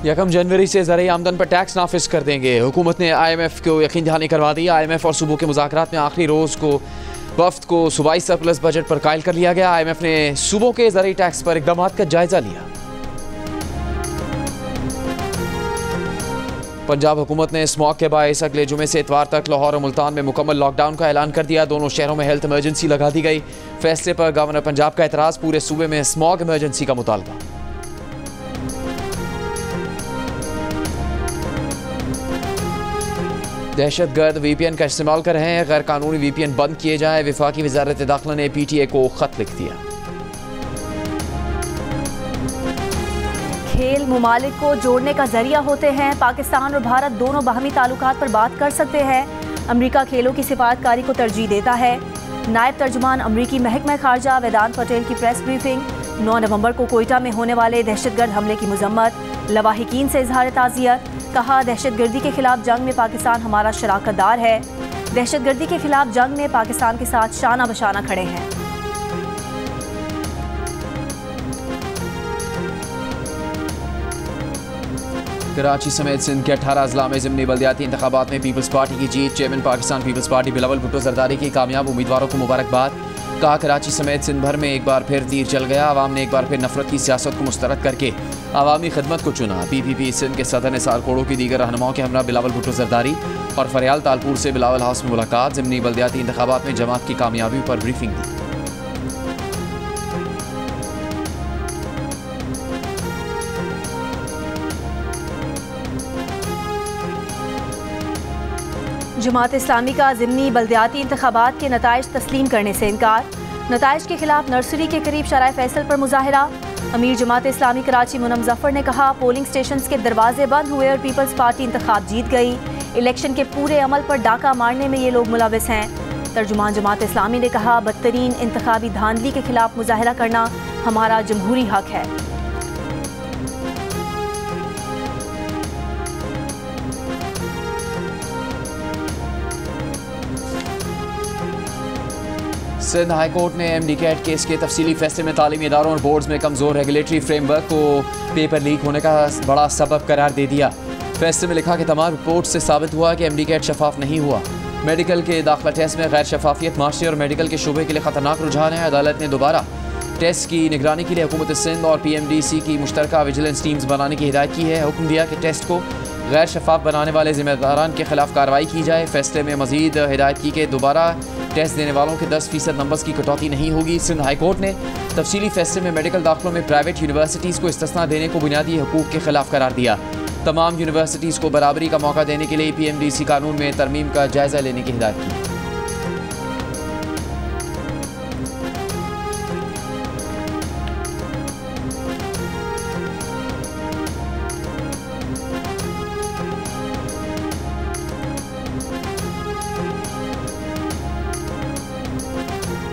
1 जनवरी से ज़राई आमदन पर टैक्स नाफिज कर देंगे। हुकूमत ने IMF को यकीन दहानी करवा दी। IMF और सूबों के मुज़ाकरात में आखिरी रोज़ को वफ्द को सूबाई सरप्लस बजट पर कायल कर लिया गया। IMF ने सूबों के ज़राई टैक्स पर इक़दामात का जायजा लिया। पंजाब हुकूमत ने स्मॉग के बायस अगले जुमे से इतवार तक लाहौर और मुल्तान में मुकम्मल लॉकडाउन का ऐलान कर दिया। दोनों शहरों में हेल्थ इमरजेंसी लगा दी गई। फैसले पर गवर्नर पंजाब का एतराज़, पूरे सूबे में स्मॉग इमरजेंसी का मुतालबा। दहशतगर्द VPN का इस्तेमाल कर रहे हैं, गैर कानूनी VPN बंद किए जाए। वफाकी वज़ारत दाखिला ने PTA को खत लिख दिया। खेल मुमालिक को जोड़ने का जरिया होते हैं। पाकिस्तान और भारत दोनों बाहमी ताल्लुकात पर बात कर सकते हैं। अमरीका खेलों की सिफारतकारी को तरजीह देता है। नायब तर्जुमान अमरीकी महकमा खारजा वेदांत पटेल की प्रेस ब्रीफिंग। 9 नवंबर को कोयटा में होने वाले दहशतगर्द हमले की मजम्मत। लवाहिकीन से इजहार ताज़ियत। कहा, दहशतगर्दी के खिलाफ जंग में पाकिस्तान हमारा शराकतदार है। दहशतगर्दी के खिलाफ जंग में पाकिस्तान के साथ शाना बशाना खड़े हैं। कराची समेत सिंध के 18 अजला में ज़िमनी बल्दियाती इंतखाबात में पीपल्स पार्टी की जीत। Chairman Pakistan People's party Bilawal Bhutto Zardari की कामयाब उम्मीदवारों को मुबारकबाद। कहा, कराची समेत सिंध भर में एक बार फिर तीर चल गया। आवाम ने एक बार फिर नफरत की सियासत को मुस्तरद करके अवामी खिदमत को चुना। PPP सिंध के सदर निसार कोड़ों की दीगर रहनुमाओं के हमरा बिलावल भुट्टो जरदारी और फरियाल तालपुर से बिलावल हाउस में मुलाकात। ज़िमनी बल्दियाती इंतखाबात में जमात की कामयाबी पर ब्रीफिंग दी। जमात इस्लामी का ज़िमनी बल्दियाती इंतखाबात के नताइज तस्लीम करने से इनकार। नताइज के खिलाफ नर्सरी के करीब शराय फैसल पर मुजाहिरा। अमीर जमात इस्लामी कराची मुनम जफर ने कहा, पोलिंग स्टेशन के दरवाजे बंद हुए और पीपल्स पार्टी इंतखाब जीत गई। इलेक्शन के पूरे अमल पर डाका मारने में ये लोग मुलविस हैं। तर्जुमान जमात इस्लामी ने कहा, बदतरीन इंतखाबी धांधली के खिलाफ मुजाहिरा करना हमारा जमहूरी हक है। सिंध हाई कोर्ट ने MD कैट केस के तफसीली फैसले में तालीमी इदारों और बोर्ड्स में कमज़ोर रेगुलेटरी फ्रेमवर्क को पेपर लीक होने का बड़ा सबब करार दे दिया। फैसले में लिखा कि तमाम रिपोर्ट से साबित हुआ कि MD कैट शफाफ नहीं हुआ। मेडिकल के दाखिला टेस्ट में गैर शफाफियत माशी और मेडिकल के शोबे के लिए खतरनाक रुझान है। अदालत ने दोबारा टेस्ट की निगरानी के लिए हुकूमत सिंध और PMDC की मुश्तरका विजिलेंस टीम्स बनाने की हिदायत की है। हुक्म दिया कि टेस्ट को गैर शफाफ बनाने वाले जिम्मेदारान के खिलाफ कार्रवाई की जाए। फैसले में मजीद हिदायत की कि दोबारा टेस्ट देने वालों के 10% नंबर्स की कटौती नहीं होगी। सिंध हाई कोर्ट ने तफसीली फैसले में मेडिकल दाखिलों में प्राइवेट यूनिवर्सिटीज़ को इस्तिस्ना देने को बुनियादी हकूक़ के खिलाफ करार दिया। तमाम यूनिवर्सिटीज़ को बराबरी का मौका देने के लिए PMDC कानून में तरमीम का जायज़ा लेने की हिदायत की।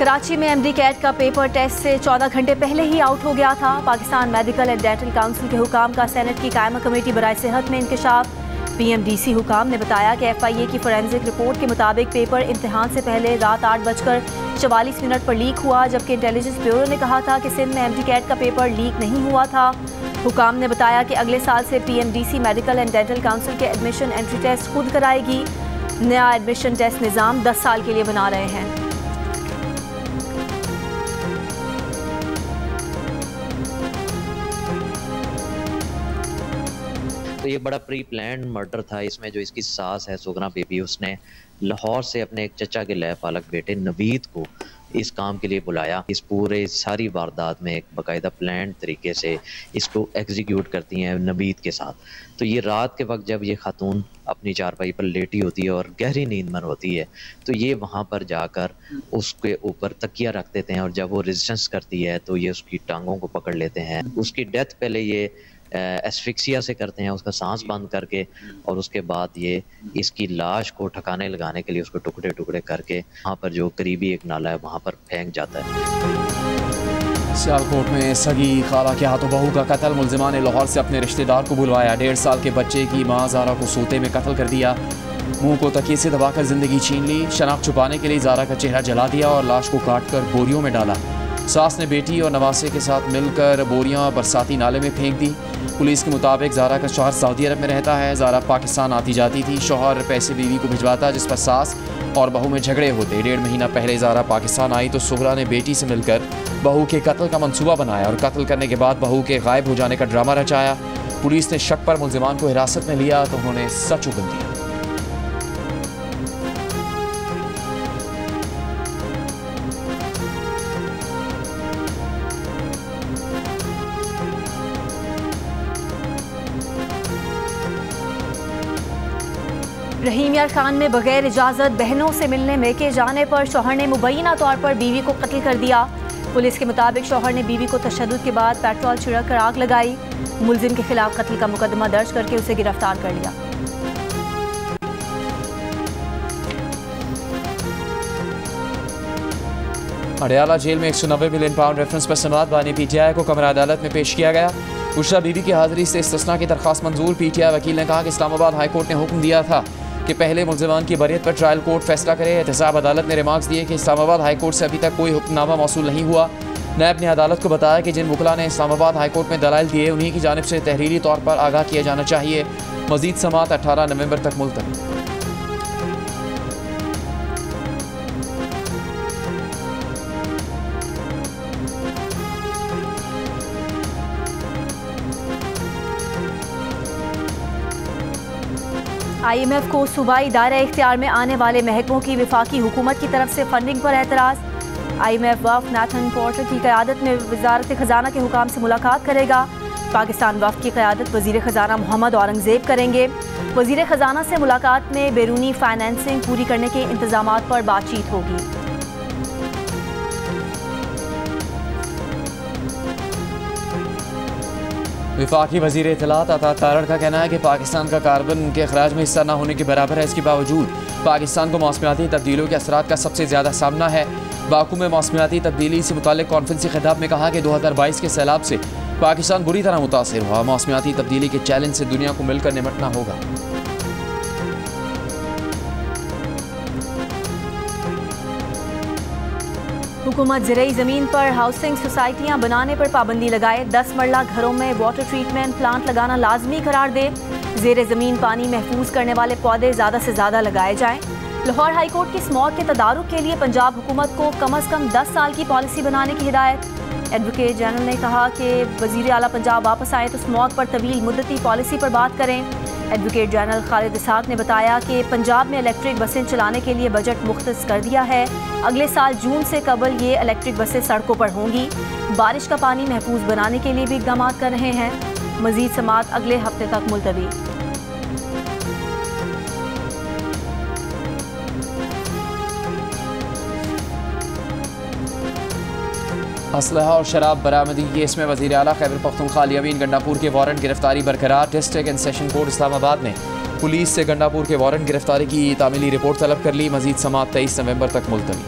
कराची में MD कैट का पेपर टेस्ट से 14 घंटे पहले ही आउट हो गया था। Pakistan medical and dental council के हुकाम का सेनेट की कायमा कमेटी बराए सेहत में इंकशाफ। PMDC हुकाम ने बताया कि FIA की फोरेंसिक रिपोर्ट के मुताबिक पेपर इम्तिहान से पहले रात 8:44 पर लीक हुआ, जबकि इंटेलिजेंस ब्यूरो ने कहा था कि सिंध में MD कैट का पेपर लीक नहीं हुआ था। हुकाम ने बताया कि अगले साल से PMDC medical and dental council के एडमिशन एंट्री टेस्ट खुद कराएगी। नया एडमिशन टेस्ट निज़ाम 10 साल के लिए बना रहे हैं। तो ये बड़ा प्री प्लान मर्डर था। इसमें जो इसकी सास है सुगना बीबी, उसने लाहौर से अपने एक चचा के लय पालक बेटे नवीद को इस काम के लिए बुलाया। इस पूरे सारी वारदात में एक बाकायदा प्लान तरीके से इसको एग्जीक्यूट करती हैं नवीद के साथ। तो ये रात के वक्त जब ये खातून अपनी चारपाई पर लेटी होती है और गहरी नींद में होती है, तो ये वहाँ पर जाकर उसके ऊपर तकिया रख देते हैं और जब वो रेजिस्टेंस करती है तो ये उसकी टांगों को पकड़ लेते हैं। उसकी डेथ पहले ये एस्फिक्सिया से करते हैं, उसका सांस बंद करके, और उसके बाद ये इसकी लाश को ठिकाने लगाने के लिए उसको टुकड़े टुकड़े करके वहाँ पर जो करीबी एक नाला है वहाँ पर फेंक जाता है। सियालकोट में सगी खाला के हाथों बहू का कत्ल। मुलजिमा ने लाहौर से अपने रिश्तेदार को बुलवाया। 1.5 साल के बच्चे की माँ ज़ारा को सोते में कत्ल कर दिया। मुंह को तकिए से दबाकर जिंदगी छीन ली। शनाख्त छुपाने के लिए ज़ारा का चेहरा जला दिया और लाश को काट कर बोरियों में डाला। सास ने बेटी और नवासे के साथ मिलकर बोरियां बरसाती नाले में फेंक दी। पुलिस के मुताबिक ज़ारा का शौहर सऊदी अरब में रहता है। ज़ारा पाकिस्तान आती जाती थी। शौहर पैसे बीवी को भिजवाता, जिस पर सास और बहू में झगड़े होते। 1.5 महीना पहले ज़ारा पाकिस्तान आई तो सुगरा ने बेटी से मिलकर बहू के कत्ल का मंसूबा बनाया और कत्ल करने के बाद बहू के गायब हो जाने का ड्रामा रचाया। पुलिस ने शक पर मुल्जिमान को हिरासत में लिया तो उन्होंने सच उगल दिया। रहीम यार खान में बगैर इजाज़त बहनों से मिलने मैके जाने पर शौहर ने मुबैना तौर पर बीवी को कत्ल कर दिया। पुलिस के मुताबिक शौहर ने बीवी को तशद्दुद के बाद पेट्रोल छिड़क कर आग लगाई। मुलजिम के खिलाफ कत्ल का मुकदमा दर्ज करके उसे गिरफ्तार कर लिया। अडयाला जेल में 190 मिलियन पाउंड रेफरेंस पर समाअत बानी पीटीआई को कमरा अदालत में पेश किया गया। बुशरा बीबी की हाजिरी से इस्तिस्ना की दरख्वास्त मंजूर। पीटीआई वकील ने कहा कि इस्लामाबाद हाई कोर्ट ने हुक्म दिया था कि पहले मुल्जिमान की बरियत पर ट्रायल कोर्ट फैसला करे। एहतसाब अदालत ने रिमार्क्स दिए कि इस्लामाबाद हाई कोर्ट से अभी तक कोई हुक्मनामा मौसूल नहीं हुआ। नैब ने अदालत को बताया कि जिन वकला ने इस्लामाबाद हाई कोर्ट में दलाइल दिए उन्हीं की जानिब से तहरीरी तौर पर आगाह किया जाना चाहिए। मजीद समाअत 18 नवंबर तक मुलतवी। IMF को सूबाई दायरे इख्तियार में आने वाले महकमों की वफाकी हुकूमत की तरफ से फंडिंग पर एतराज़। IMF वफ़द नाथन पोर्टर की क़यादत में वज़ारत ख़जाना के हुकाम से मुलाकात करेगा। पाकिस्तान वफ़द की क़यादत वज़ीर ख़जाना मोहम्मद औरंगज़ेब करेंगे। वज़ीर ख़जाना से मुलाकात में बैरूनी फाइनेंसिंग पूरी करने के इंतज़ामात पर बातचीत होगी। वफाकी वज़ीर इत्तलात अता तारड़ का कहना है कि पाकिस्तान का कार्बन के अखराज में हिस्सा न होने के बराबर है। इसके बावजूद पाकिस्तान को मौसमियाती तब्दीलियों के असरात का सबसे ज़्यादा सामना है। बाकू में मौसमियाती तब्दीली से मुताल्लिक़ कॉन्फ्रेंसी खिताब में कहा कि 2022 के सैलाब से पाकिस्तान बुरी तरह मुतासिर हुआ। मौसमियाती तब्दीली के चैलेंज से दुनिया को मिलकर निपटना होगा। हुकूमत ज़रई ज़मीन पर हाउसिंग सोसाइटियाँ बनाने पर पाबंदी लगाए। 10 मरला घरों में वाटर ट्रीटमेंट प्लांट लगाना लाजमी करार दे। ज़ेरे ज़मीन पानी महफूज करने वाले पौधे ज़्यादा से ज़्यादा लगाए जाएँ। लाहौर हाई कोर्ट की स्मॉग के तदारुक के लिए पंजाब हुकूमत को कम अज़ कम 10 साल की पॉलिसी बनाने की हिदायत। एडवोकेट जनरल ने कहा कि वज़ीर आला पंजाब वापस आए तो स्मॉग पर तवील मुद्दती पॉलिसी पर बात करें। एडवोकेट जनरल खालिद इसहाक ने बताया कि पंजाब में इलेक्ट्रिक बसें चलाने के लिए बजट मुख्तस कर दिया है। अगले साल जून से कबल ये इलेक्ट्रिक बसें सड़कों पर होंगी। बारिश का पानी महफूज बनाने के लिए भी इक़दाम कर रहे हैं। मज़ीद समाअत अगले हफ्ते तक मुलतवी। असलहा और शराब बरामदी केस में वज़ीर आला खैबर पख्तूनख्वा अली अमीन गंडापुर के वारंट गिरफ्तारी बरकरार। District and session court Islamabad ने पुलिस से गंडापुर के वारंट गिरफ्तारी की तामीली रिपोर्ट तलब कर ली। मजीद समाअत 23 नवंबर तक मुलतवी।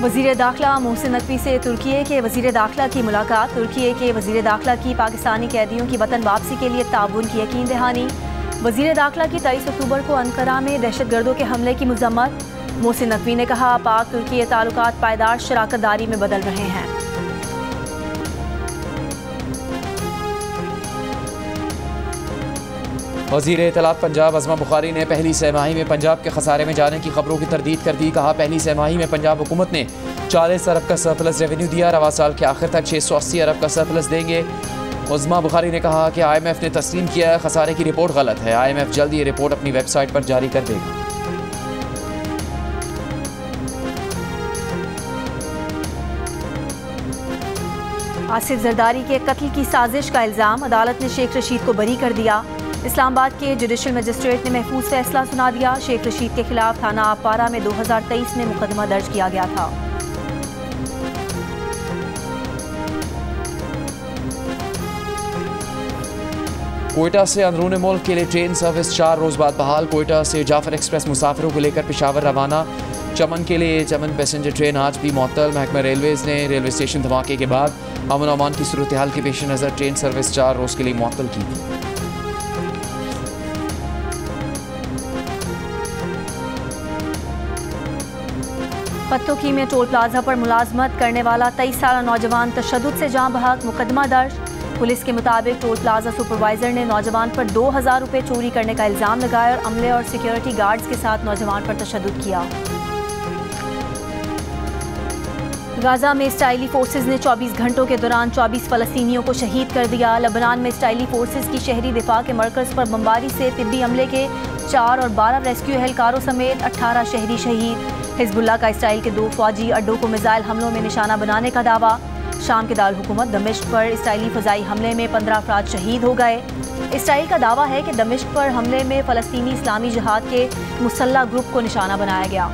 वज़ीर दाखिला मोहसिन नकवी से तुर्की के वज़ीर दाखिला की मुलाकात। तुर्की के वज़ीर दाखिला की पाकिस्तानी कैदियों की वतन वापसी के लिए ताउन की यकीन दहानी। वज़ीर दाखिला की 23 अक्टूबर को अंकारा में दहशतगर्दों के हमले की मज़म्मत। मोहसिन नकवी ने कहा पाक तुर्की ताल्लुकात पायदार शराकतदारी में बदल रहे हैं। वज़ीर इत्तलात पंजाब अज़मा बुखारी ने पहली सहमाही में पंजाब के खसारे में जाने की खबरों की तरदीद कर दी। कहा पहली सहमाही में पंजाब हुकूमत ने 40 अरब का सरप्लस रेवेन्यू दिया। रवा साल के आखिर तक 680 अरब का सरप्लस देंगे। अज़मा बुखारी ने कहा कि IMF ने तस्लीम किया है खसारे की रिपोर्ट गलत है। IMF जल्द ये रिपोर्ट अपनी वेबसाइट पर जारी कर देगा। आसिफ जरदारी के कत्ल की साजिश का इल्ज़ाम। अदालत ने शेख रशीद को बरी कर दिया। इस्लामाबाद के जुडिशल मजिस्ट्रेट ने महफूज फैसला सुना दिया। शेख रशीद के खिलाफ थाना आपारा में 2023 में मुकदमा दर्ज किया गया था। कोयटा से अंदरूनी मुल्क के लिए ट्रेन सर्विस 4 रोज़ बाद बहाल। कोयटा से जाफर एक्सप्रेस मुसाफिरों को लेकर पेशावर रवाना। चमन के लिए चमन पैसेंजर ट्रेन आज भी मुअत्तल। महकमा रेलवेज़ ने रेलवे स्टेशन धमाके के बाद अमन अमान की सूरत हाल के पेश नज़र ट्रेन सर्विस 4 रोज़ के लिए मुअत्तल की थी। पत्तोकी में टोल प्लाजा पर मुलाजमत करने वाला 23 साल नौजवान तशद्दुद से जाँ बहक, मुकदमा दर्ज। पुलिस के मुताबिक टोल प्लाजा सुपरवाइजर ने नौजवान पर 2000 रुपये चोरी करने का इल्जाम लगाया और अमले और सिक्योरिटी गार्ड्स के साथ नौजवान पर तशद्दुद किया। गाजा में इस्राइली फोर्सेज ने 24 घंटों के दौरान 24 फलस्तीनियों को शहीद कर दिया। लबनान में इस्राइली फोर्सेज की शहरी दिफा के मरकज़ पर बमबारी से तिब्बी अमले के 4 और 12 रेस्क्यू एहलकारों समेत 18 शहरी शहीद। हिजबुल्लाह का इस्राइल के 2 फौजी अड्डों को मिसाइल हमलों में निशाना बनाने का दावा। शाम के दारुल हुकूमत दमिश्क पर इस्राइली फ़ज़ाई हमले में 15 अफराद शहीद हो गए। इस्राइल का दावा है कि दमिश्क पर हमले में फ़लस्तीनी इस्लामी जिहाद के मुसल्लह ग्रुप को निशाना बनाया गया।